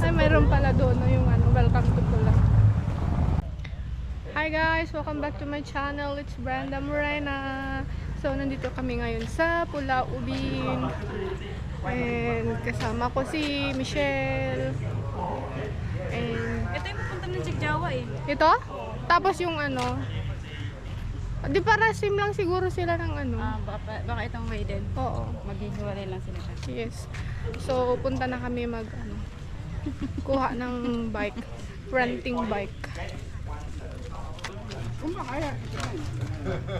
Ay, mayroon pala doon no, yung ano, welcome to Pula. Hi guys, welcome back to my channel. It's Brenda Morena. So, nandito kami ngayon sa Pula Ubin. And kasama ko si Michelle. And Ito yung pupunta ng Chigjawa eh. ito? Tapos yung ano, di para sim lang siguro sila ng ano. Baka itong way din. Oo. Maghihiwalay lang sila. Yes. So, punta na kami mag ano, kuha ng bike. Renting bike.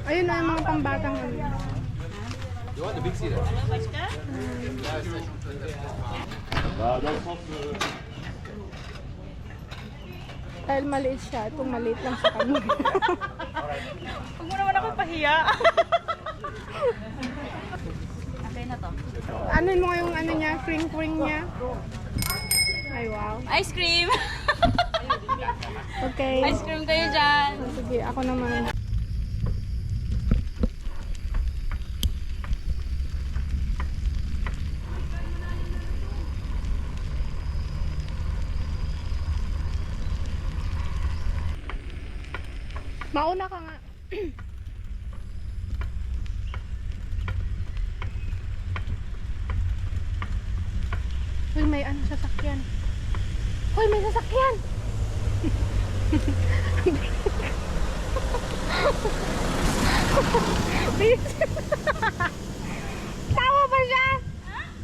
Ayun na yung mga pambatang ano. You want the big seat? Dahil maliit siya, itong maliit lang sa kanya. Huwag mo naman ako pahiya. Okay na to. Ano mo yung ano niya, kring-kring niya? Ay, wow. Ice cream! Okay. Ice cream kayo dyan. Sige, ako naman. Mauna ka nga. Hoy, may ano sasakyan. Hoy, may sasakyan. Tawa pa siya.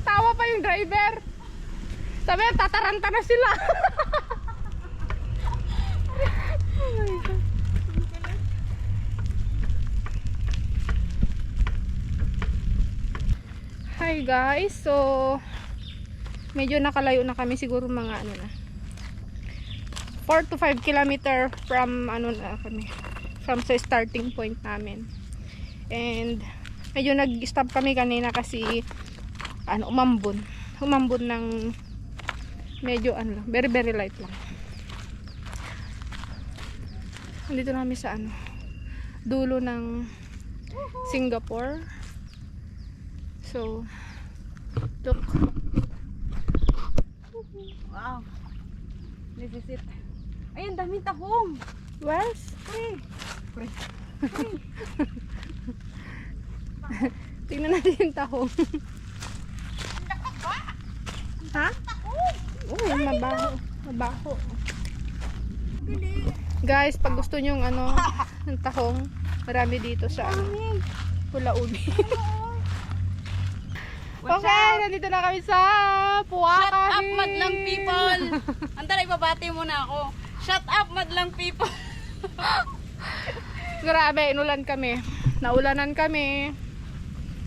Tawa pa yung driver. Sabi, tataranta na sila. Oh my God. Hi guys, so medyo nakalayo na kami, siguro mga ano na 4 to 5 kilometer from ano na kami, from sa starting point namin. And medyo nag-stop kami kanina kasi ano, umambon ng medyo ano lang, very very light lang. Nandito namin sa ano, dulo ng Singapore. So, look. Wow. This is it. Ayun, daming tahong. Wes? Pre. Tingnan natin yung tahong. Ha? Uy, mabaho. Mabaho. Guys, pag gusto nyo ano, ng tahong, marami dito sa ano, Pula Ubin. Okay, nandito na kami sa Puwaka. Shut up, madlang people! Antara, ibabati muna ako. Shut up, madlang people! Grabe, inulan kami. Naulanan kami.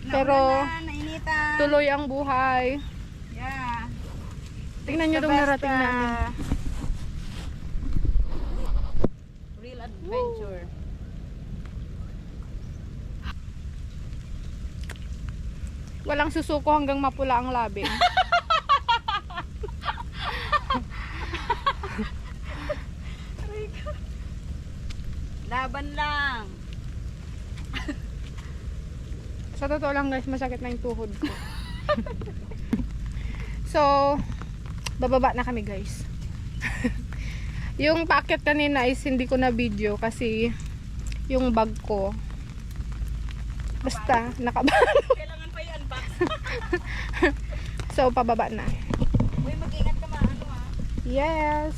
Pero, nainitan. tuloy ang buhay. Yeah. Tingnan nyo itong narating namin. Real adventure. Walang susuko hanggang mapula ang labi. Laban lang. Sa totoo lang guys, masakit na yung tuhod ko. So, bababa na kami guys. Yung paakyat kanina is hindi ko na video kasi yung bag ko basta nakabalo. Kailangan pa i-unbox. So, pababa na. Uy, mag-ingat ka maano ha. Yes.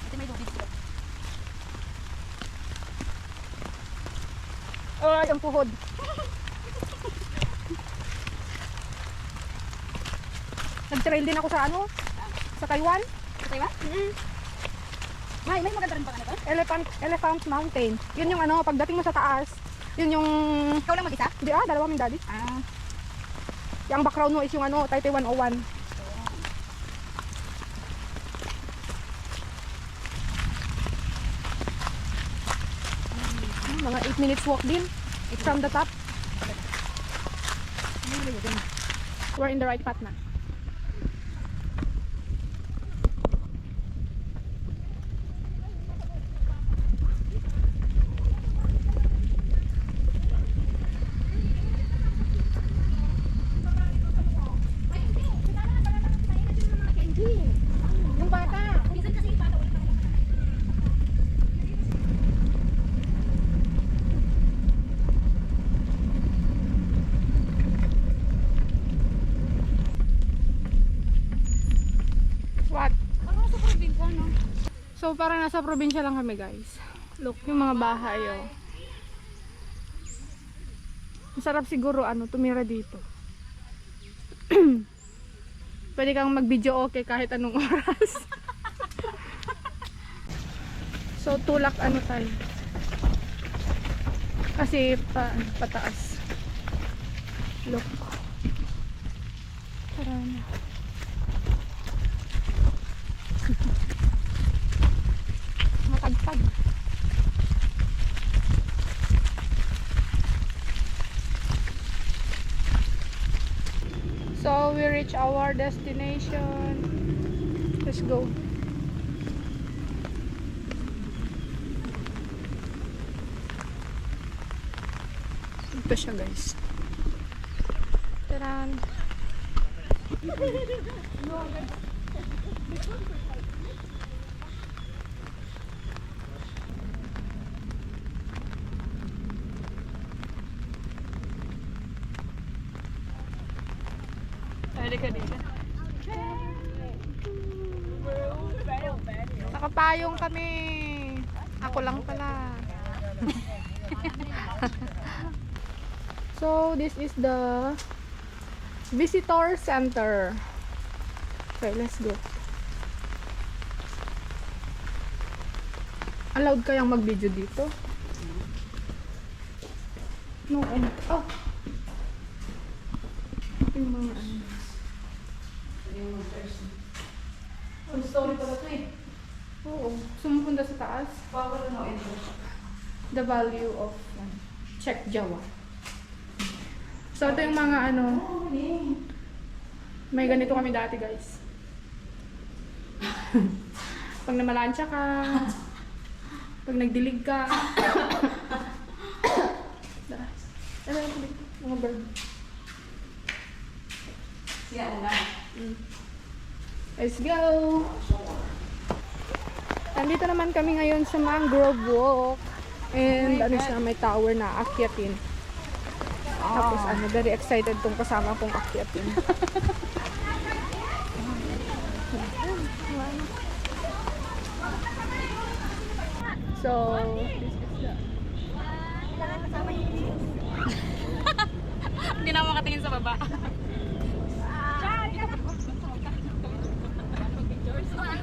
Ito may tubig dito. Ay, ang tuhod. Nag-trail din ako sa ano? Sa Taiwan. Ito ba? May maganda rin pa ano to? Elephant Mountain. Yun yung ano, pagdating mo sa taas, yun yung... Ikaw lang mag-isa? Di dalawa kaming daddy. Ah. Yung background mo is yung ano, Taipei 101. Mga 8 minutes walk din. It's from the top. We're in the right path na. So, parang nasa probinsya lang kami, guys. Look, yung mga bahay, oh. Masarap siguro, tumira dito. Pwede kang mag-video okay kahit anong oras. So, tulak tayo. Kasi, pataas. Look. Tara na. Matagtag. So we reach our destination. Let's go. Ito siya, guys. Taran. Pwede ka dito. Nakapayong kami. Ako lang pala. So, this is the visitor center. Okay, let's go. Allowed kayang mag-video dito? No, oh. Yung mga Oh, story pala ito eh. Oo. Sumupunta sa taas. The value of Czech Java. So, ito yung mga may ganito kami dati, guys. Pag namalansya ka, pag nagdilig ka. Mga bird. Siya una. Let's go! Nandito naman kami ngayon sa Mangrove Walk. And siya, may tower na akyatin. Tapos very excited tong kasama kong akyatin. So, this is the... Hindi na ako makatingin sa baba.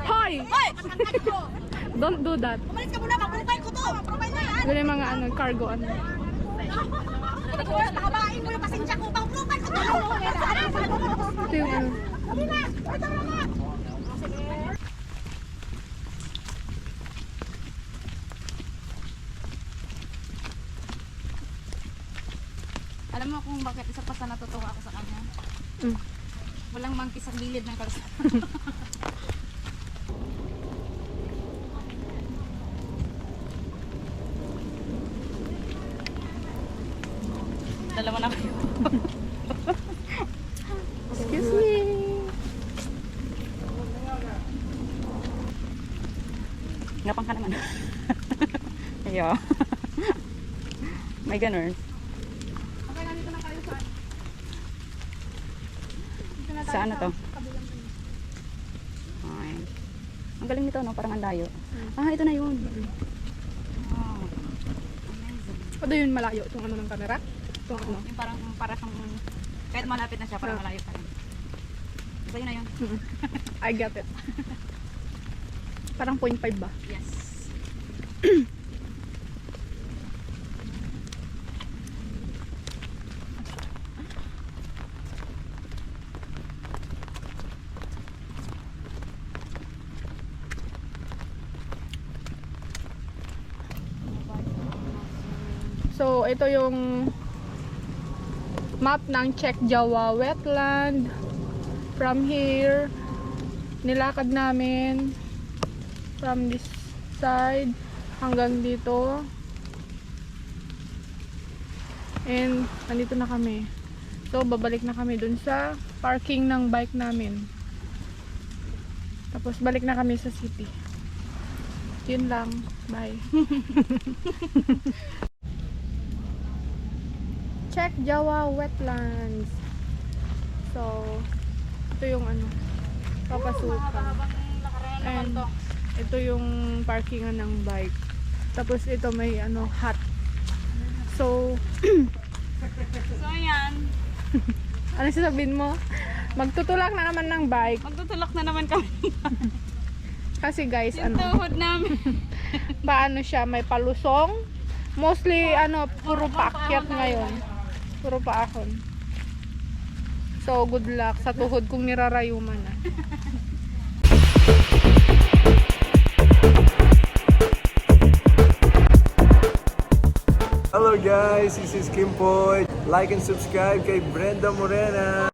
Hoy! Don't do that. Umalis ka muna, mapropile ko to. Mapropile na yan. Doon yung mga cargo Nakabain mo yung pasensya ko. Mapropile ko to. Ito yung Sabi na, ito na. Alam mo kung bakit isa pa sa natutuwa ako sa kanya? Walang monkey sa gilid ng kalsada. Dalawa na kayo. Excuse me. Ngapang ka naman. Ayo. May ganun. Okay, nandito na kayo saan? Dito na tayo Saan na to? sa kabilang ano. Ay. Ang galing nito, no? Parang ang layo. Ah, ito na yun. Wow. Amazing. O yun malayo itong ng camera? Itong Yung parang kahit malapit na siya, parang malayo pa rin. Ito yun na yun. I get it. Parang 0.5 ba? Yes. So, ito yung map ng Czech Java wetland. From here, nilakad namin from this side hanggang dito. And, nandito na kami. So, babalik na kami dun sa parking ng bike namin. Tapos, balik na kami sa city. Yun lang. Bye. Czech Java wetlands. So, ito yung papasukan. Habang lakaran naman And to. Ito yung parkingan ng bike. Tapos ito may hut. So, So, ayan. ano sasabihin mo? Magtutulak na naman ng bike. Magtutulak na naman kami. Kasi guys, Yung tuhod namin. paano siya? May palusong. Mostly, puro paakyat ngayon. Puro paakon. So, good luck sa tuhod kung nirarayuman na. Hello guys, this is Kim Poy. Like and subscribe kay Brenda Morena.